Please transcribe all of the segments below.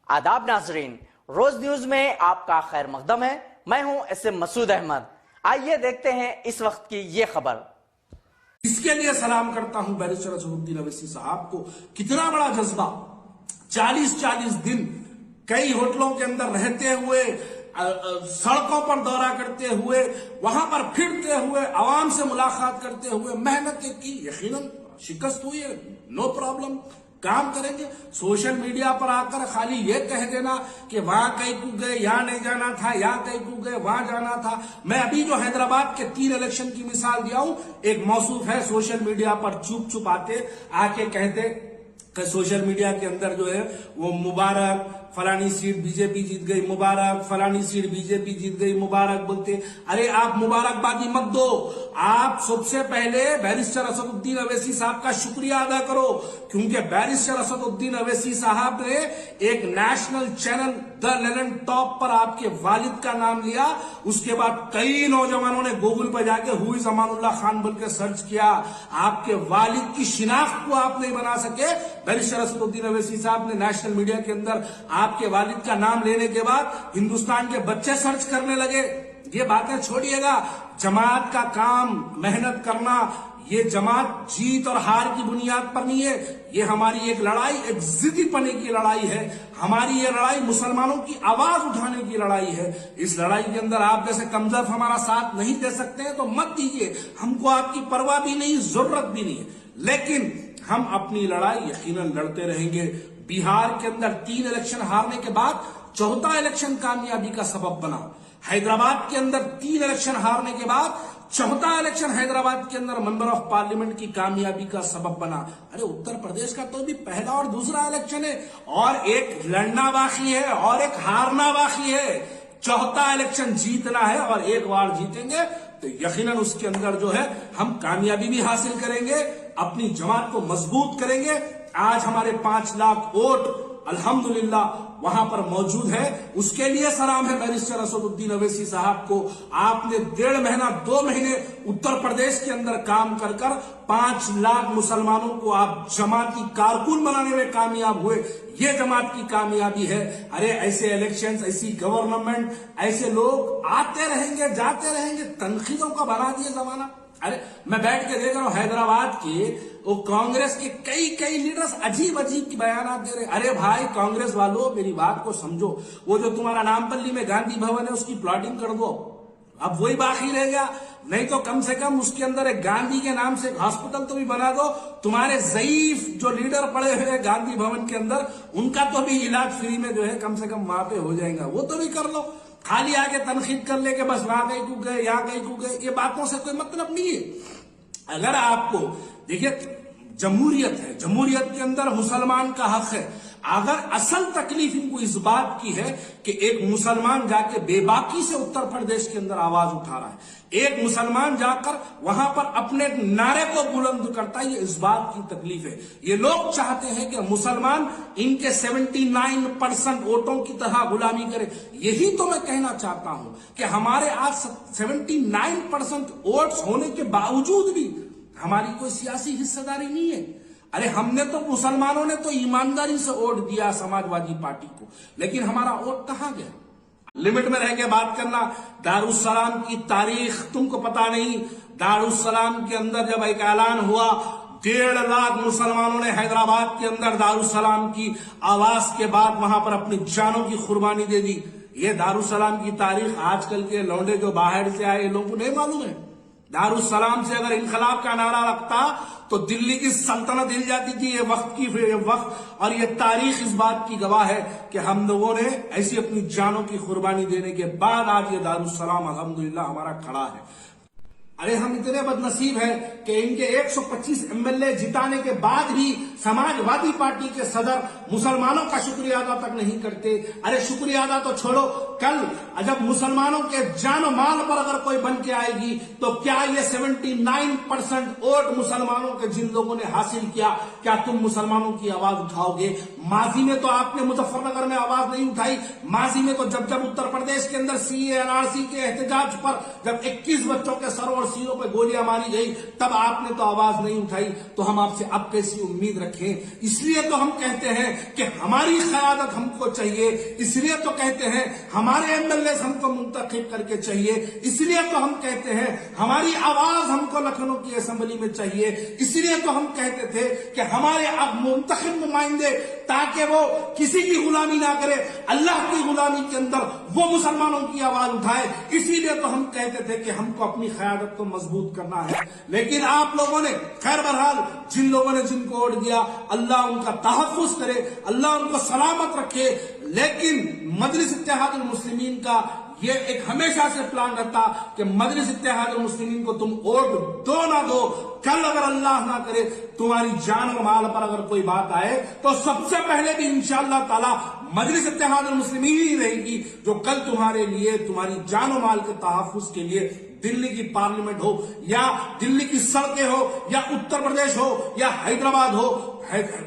आदाब नाजरीन, रोज न्यूज में आपका खैर मकदम है। मैं हूं एस एम मसूद अहमद। आइए देखते हैं इस वक्त की ये खबर। इसके लिए सलाम करता हूं बैरिस्टर असदुद्दीन अवैसी साहब को। कितना बड़ा जज्बा, 40-40 दिन कई होटलों के अंदर रहते हुए, सड़कों पर दौरा करते हुए, वहां पर फिरते हुए, आवाम से मुलाकात करते हुए मेहनत की। यकीनन शिकस्त हुई है, नो प्रॉब्लम, काम करेंगे। सोशल मीडिया पर आकर खाली ये कह देना कि वहां कहीं को गए, यहां नहीं जाना था, यहां कहीं को गए, वहां जाना था। मैं अभी जो हैदराबाद के 3 इलेक्शन की मिसाल दिया हूं, एक मौसूफ है सोशल मीडिया पर चुप चुप आके कहते कि सोशल मीडिया के अंदर जो है वो मुबारक, फलानी सीट बीजेपी जीत गई, मुबारक, फलानी सीट बीजेपी जीत गई, मुबारक बोलते। अरे आप मुबारकबादी मत दो, आप सबसे पहले बैरिस्टर असदुद्दीन अवैसी साहब का शुक्रिया अदा करो, क्योंकि बैरिस्टर असदुद्दीन अवैसी साहब ने एक national channel the Lalan top पर आपके वालिद का नाम लिया। उसके बाद कई नौजवानों ने गूगल पर जाके हुई जमानुल्लाह खान बोल के सर्च किया। आपके वालिद की शिनाख्त को आप नहीं बना सके। बैरिस्टर असदुद्दीन अवैसी साहब ने नेशनल मीडिया के अंदर आपके वालिद का नाम लेने के बाद हिंदुस्तान के बच्चे सर्च करने लगे। ये बातें छोड़िएगा, जमात का काम मेहनत करना, ये जमात जीत और हार की बुनियाद पर नहीं है। ये हमारी एक लड़ाई, एक जिद्दी पने की लड़ाई है। हमारी ये लड़ाई मुसलमानों की आवाज उठाने की लड़ाई है। इस लड़ाई के अंदर आप जैसे कमजोर हमारा साथ नहीं दे सकते हैं तो मत दीजिए, हमको आपकी परवाह भी नहीं, जरूरत भी नहीं है। लेकिन हम अपनी लड़ाई यकीनन लड़ते रहेंगे। बिहार के अंदर 3 इलेक्शन हारने के बाद चौथा इलेक्शन कामयाबी का सबब बना। हैदराबाद के अंदर 3 इलेक्शन हारने के बाद चौथा इलेक्शन हैदराबाद के अंदर मेंबर ऑफ पार्लियामेंट की कामयाबी का सबब बना। अरे उत्तर प्रदेश का तो भी पहला और दूसरा इलेक्शन है, और एक लड़ना बाकी है और एक हारना बाकी है। चौथा इलेक्शन जीतना है और एक बार जीतेंगे तो यकीनन उसके अंदर जो है हम कामयाबी भी हासिल करेंगे, अपनी जमात को मजबूत करेंगे। आज हमारे 5 लाख वोट अल्हम्दुलिल्लाह वहां पर मौजूद है, उसके लिए सलाम है बैरिस्टर असदुद्दीन अवैसी साहब को। आपने 1.5 महीना 2 महीने उत्तर प्रदेश के अंदर काम कर 5 लाख मुसलमानों को आप जमाती कारकुन बनाने में कामयाब हुए। ये जमात की कामयाबी है। अरे ऐसे इलेक्शंस, ऐसी गवर्नमेंट, ऐसे लोग आते रहेंगे जाते रहेंगे, तनकीदों का बना दिए जमाना। अरे मैं बैठ के देख रहा हूं हैदराबाद के वो कांग्रेस के कई लीडर्स अजीब अजीब बयान दे रहे। अरे भाई कांग्रेस वालों, मेरी बात को समझो। वो जो तुम्हारा नामपल्ली में गांधी भवन है उसकी प्लॉटिंग कर दो, अब वही बाकी रह गया। नहीं तो कम से कम उसके अंदर एक गांधी के नाम से हॉस्पिटल तो भी बना दो। तुम्हारे ज़ईफ जो लीडर पड़े हुए हैं गांधी भवन के अंदर, उनका तो भी इलाज फ्री में जो है कम से कम वहां पे हो जाएगा, वो तो भी कर लो। खाली आके तनकीद कर ले के बस वहां कहीं को गए, यहाँ कहीं को गए, ये बातों से कोई मतलब नहीं है। अगर आपको देखिए जमहूरियत है, जमहूरियत के अंदर मुसलमान का हक है। अगर असल तकलीफ इनको इस बात की है कि एक मुसलमान जाके बेबाकी से उत्तर प्रदेश के अंदर आवाज उठा रहा है, एक मुसलमान जाकर वहां पर अपने नारे को बुलंद करता है, ये इस बात की तकलीफ है। ये लोग चाहते हैं कि मुसलमान इनके 79% वोटों की तरह गुलामी करे। यही तो मैं कहना चाहता हूं कि हमारे आज 79% वोट्स होने के बावजूद भी हमारी कोई सियासी हिस्सेदारी नहीं है। अरे हमने तो, मुसलमानों ने तो ईमानदारी से वोट दिया समाजवादी पार्टी को, लेकिन हमारा वोट कहां गया? लिमिट में रह के बात करना। दारुस्सलाम की तारीख तुमको पता नहीं। दारुस्सलाम के अंदर जब एक ऐलान हुआ, 1.5 लाख मुसलमानों ने हैदराबाद के अंदर दारुस्सलाम की आवाज के बाद वहां पर अपनी जानों की कुर्बानी दे दी। ये दारुस्सलाम की तारीख आजकल के लौंडे जो बाहर से आए लोगों को नहीं मालूम है। दारुस्सलाम से अगर इनकलाब का नारा लगता तो दिल्ली की सल्तनत हिल जाती थी। ये वक्त और ये तारीख इस बात की गवाह है कि हम लोगों ने ऐसी अपनी जानों की कुर्बानी देने के बाद आज ये दारुस्सलाम अल्हम्दुलिल्लाह हमारा खड़ा है। अरे हम इतने बदनसीब हैं कि इनके 125 एमएलए जिताने के बाद भी समाजवादी पार्टी के सदर मुसलमानों का शुक्रिया अदा तक नहीं करते। अरे शुक्रिया अदा तो छोड़ो, کل جب مسلمانوں کے جان و مال پر اگر کوئی بن کے آئے گی تو کیا یہ 79% ووٹ مسلمانوں کے جن لوگوں نے حاصل کیا، کیا تم مسلمانوں کی آواز اٹھاؤ گے؟ ماضی میں تو آپ نے مظفر نگر میں آواز نہیں اٹھائی، ماضی میں تو جب اتر پردیش کے اندر CA/NRC کے احتجاج پر جب 21 بچوں کے سروں اور سینوں پہ گولیاں ماری گئی تب آپ نے تو آواز نہیں اٹھائی، تو ہم آپ سے اب کیسی امید رکھیں؟ اس لیے تو ہم کہتے ہیں کہ ہماری قیادت ہم کو چاہیے، اس لیے تو کہتے ہیں ہمارے MLAs ہم کو منتخب کر کے چاہیے، اس لیے تو ہم کہتے ہیں ہماری آواز ہم کو لکھنؤ کی اسمبلی میں چاہیے، اس لیے تو ہم کہتے تھے کہ ہمارے اب منتخب نمائندے تاکہ وہ کسی کی غلامی نہ کرے، اللہ کی غلامی کے اندر وہ مسلمانوں کی آواز اٹھائے، اسی لیے تو ہم کہتے تھے کہ ہم کو اپنی قیادت کو مضبوط کرنا ہے۔ لیکن آپ لوگوں نے خیر بہرحال جن لوگوں نے جن کو ووٹ دیا اللہ ان کا تحفظ کرے، اللہ ان کو سلامت رکھے، لیکن مجلس اتحاد المسلمین کا یہ ایک ہمیشہ سے پلان رہتا کہ مجلس اتحاد المسلمین کو تم ووٹ دو نہ دو، کل اگر اللہ نہ کرے تمہاری جان و مال پر اگر کوئی بات آئے تو سب سے پہلے بھی انشاءاللہ تعالی مجلس اتحاد المسلمین ہی رہے گی جو کل تمہارے لیے تمہاری جان و مال کے تحفظ کے لیے دلی کی پارلیمنٹ ہو یا دلی کی سڑکیں ہو یا اتر پردیش ہو یا حیدرآباد ہو،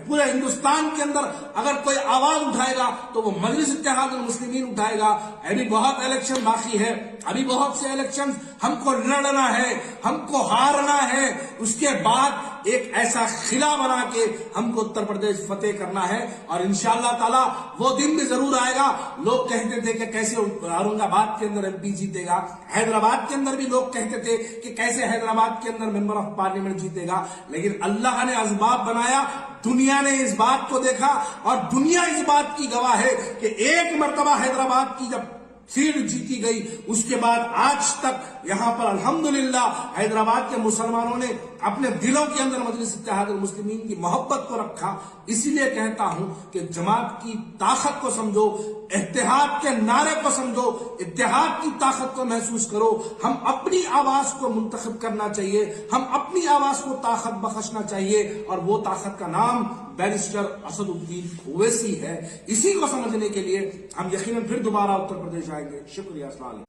پورے ہندوستان کے اندر اگر کوئی آواز اٹھائے گا تو وہ مجلس اتحاد المسلمین اٹھائے گا۔ ابھی بہت الیکشن باقی ہے، ابھی بہت سے الیکشن ہم کو لڑنا ہے، ہم کو ہارنا ہے، اس کے بعد ایک ایسا قلعہ بنا کے ہم کو اتر پردیش فتح کرنا ہے، اور انشاءاللہ تعالی وہ دن بھی ضرور آئے گا۔ لوگ کہتے تھے کہ کیسے اورنگ آباد کے اندر MP جیتے گا، حیدرآباد کے اندر بھی لوگ کہتے تھے کہ کیسے حیدرآباد کے اندر ممبر آف پارلیمنٹ جیتے گا، لیکن اللہ نے اسباب بنایا، دنیا نے اس بات کو دیکھا اور دنیا اس بات کی گواہ ہے کہ ایک مرتبہ حیدرآباد کی جب سیٹ جیتی گئی اس کے بعد آج تک یہاں پر الحمدللہ حیدرآباد کے مسلمانوں نے اپنے دلوں کے اندر مجلس اتحاد المسلمین کی محبت کو رکھا۔ اسی لیے کہتا ہوں کہ جماعت کی طاقت کو سمجھو، اتحاد کے نعرے کو سمجھو، اتحاد کی طاقت کو محسوس کرو۔ ہم اپنی آواز کو منتخب کرنا چاہیے، ہم اپنی آواز کو طاقت بخشنا چاہیے، اور وہ طاقت کا نام بیرسٹر اسد الدین اویسی ہے۔ اسی کو سمجھنے کے لیے ہم یقیناً پھر دوبارہ اتر پردیش آئیں گے۔ شکریہ، السلام علیکم۔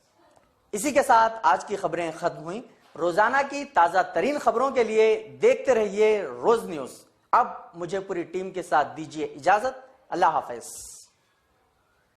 اسی کے ساتھ آج کی خبریں ختم ہوئیں۔ روزانہ کی تازہ ترین خبروں کے لیے دیکھتے رہیے روز نیوز۔ اب مجھے پوری ٹیم کے ساتھ دیجیے اجازت، اللہ حافظ۔